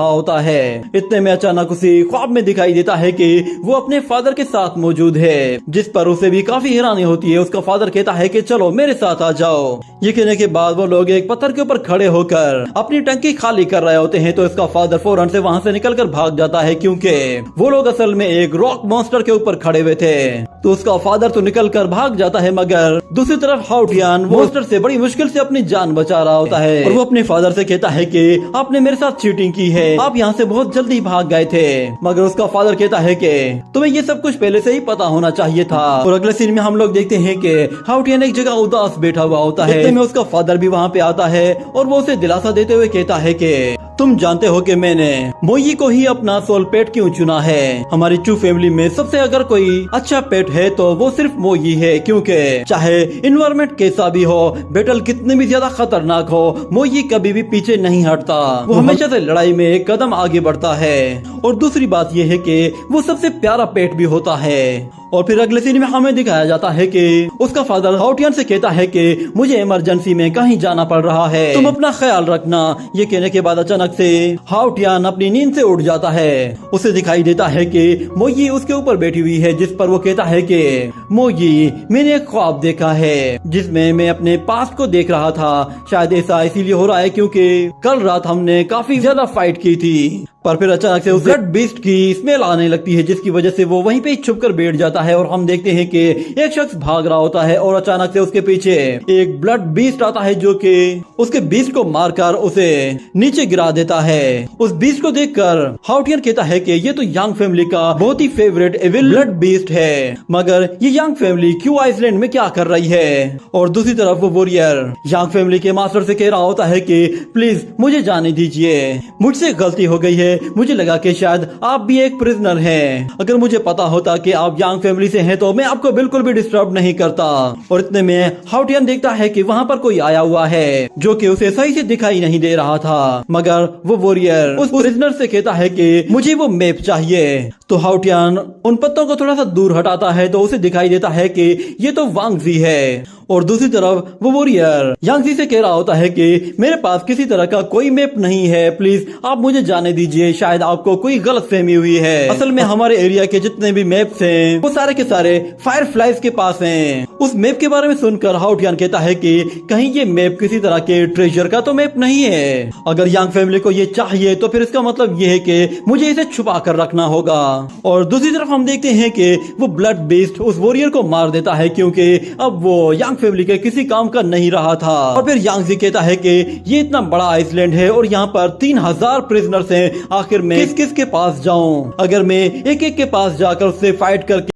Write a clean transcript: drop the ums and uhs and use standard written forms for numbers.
होता है। इतने में अचानक उसे ख्वाब में दिखाई देता है कि वो अपने फादर के साथ मौजूद है, जिस पर उसे भी काफी हैरानी होती है। उसका फादर कहता है कि चलो मेरे साथ आ जाओ। ये कहने के बाद वो लोग एक पत्थर के ऊपर खड़े होकर अपनी टंकी खाली कर रहे होते हैं, तो इसका फादर फौरन से वहाँ से निकलकर भाग जाता है, क्योंकि वो लोग असल में एक रॉक मॉन्स्टर के ऊपर खड़े हुए थे। तो उसका फादर तो निकलकर भाग जाता है, मगर दूसरी तरफ हाउटियान मॉन्स्टर से बड़ी मुश्किल से अपनी जान बचा रहा होता है। और वो अपने फादर से कहता है कि आपने मेरे साथ चीटिंग की है, आप यहाँ से बहुत जल्दी भाग गए थे। मगर उसका फादर कहता है कि तुम्हें ये सब कुछ पहले से ही पता होना चाहिए था। और अगले सीन में हम लोग देखते हैं कि हाउटियन एक जगह उदास बैठा हुआ होता है। इतने में उसका फादर भी वहाँ पे आता है और वो उसे दिलासा देते हुए कहता है कि तुम जानते हो कि मैंने मोई को ही अपना सोल पेट क्यों चुना है। हमारी चू फैमिली में सबसे अगर कोई अच्छा पेट है तो वो सिर्फ मोई है, क्योंकि चाहे इन्वायरमेंट कैसा भी हो, बैटल कितने भी ज्यादा खतरनाक हो, मोई कभी भी पीछे नहीं हटता। वो हमेशा से लड़ाई में एक कदम आगे बढ़ता है। और दूसरी बात यह है कि वो सबसे प्यारा पेट भी होता है। और फिर अगले सीन में हमें दिखाया जाता है कि उसका फादर हाउटियन से कहता है कि मुझे इमरजेंसी में कहीं जाना पड़ रहा है, तुम अपना ख्याल रखना। ये कहने के बाद अचानक से हाउटियन अपनी नींद से उठ जाता है। उसे दिखाई देता है कि मोई उसके ऊपर बैठी हुई है, जिस पर वो कहता है कि मोई, मैंने एक ख्वाब देखा है जिसमें मैं अपने पास्ट को देख रहा था। शायद ऐसा इसीलिए हो रहा है क्योंकि कल रात हमने काफी ज्यादा फाइट की थी। पर फिर अचानक से उसे ब्लड बीस्ट की स्मेल आने लगती है, जिसकी वजह से वो वहीं पे छुप कर बैठ जाता है। और हम देखते हैं कि एक शख्स भाग रहा होता है और अचानक से उसके पीछे एक ब्लड बीस्ट आता है, जो कि उसके बीस्ट को मारकर उसे नीचे गिरा देता है। उस बीस्ट को देखकर हाउटियन कहता है कि ये तो यांग फैमिली का बहुत ही फेवरेट एविल ब्लड बीस्ट है, मगर ये यांग फैमिली क्यों आइसलैंड में क्या कर रही है। और दूसरी तरफ वो वॉरियर यांग फैमिली के मास्टर से कह रहा होता है कि प्लीज मुझे जाने दीजिए, मुझसे गलती हो गई है, मुझे लगा कि शायद आप भी एक प्रिजनर हैं। अगर मुझे पता होता कि आप यांग फैमिली से हैं तो मैं आपको बिल्कुल भी डिस्टर्ब नहीं करता। और इतने में हाउटियन देखता है कि वहाँ पर कोई आया हुआ है, जो कि उसे सही से दिखाई नहीं दे रहा था। मगर वो वॉरियर उस प्रिजनर से कहता है कि मुझे वो मैप चाहिए। तो हाउटियन उन पत्तों को थोड़ा सा दूर हटाता है, तो उसे दिखाई देता है कि ये तो वांगजी है। और दूसरी तरफ वो वॉरियर यांगजी से कह रहा होता है कि मेरे पास किसी तरह का कोई मैप नहीं है, प्लीज आप मुझे जाने दीजिए, शायद आपको कोई गलतफहमी हुई है। असल में हमारे एरिया के जितने भी मैप्स हैं वो सारे के सारे फायरफ्लाइज के पास हैं। उस मैप के बारे में सुनकर हाउटियन कहता है कि कहीं ये मैप किसी तरह के ट्रेजर का तो मैप नहीं है। अगर यांग फैमिली को ये चाहिए तो फिर इसका मतलब ये है कि मुझे इसे छुपा कर रखना होगा। और दूसरी तरफ हम देखते हैं कि वो ब्लड बीस्ट उस वॉरियर को मार देता है, क्योंकि अब वो यांग फैमिली के किसी काम का नहीं रहा था। और फिर यांगजी कहता है कि ये इतना बड़ा आइसलैंड है और यहाँ पर 3000 प्रिजनर्स हैं, आखिर मैं किस किस के पास जाऊं। अगर मैं एक एक के पास जाकर उससे फाइट करके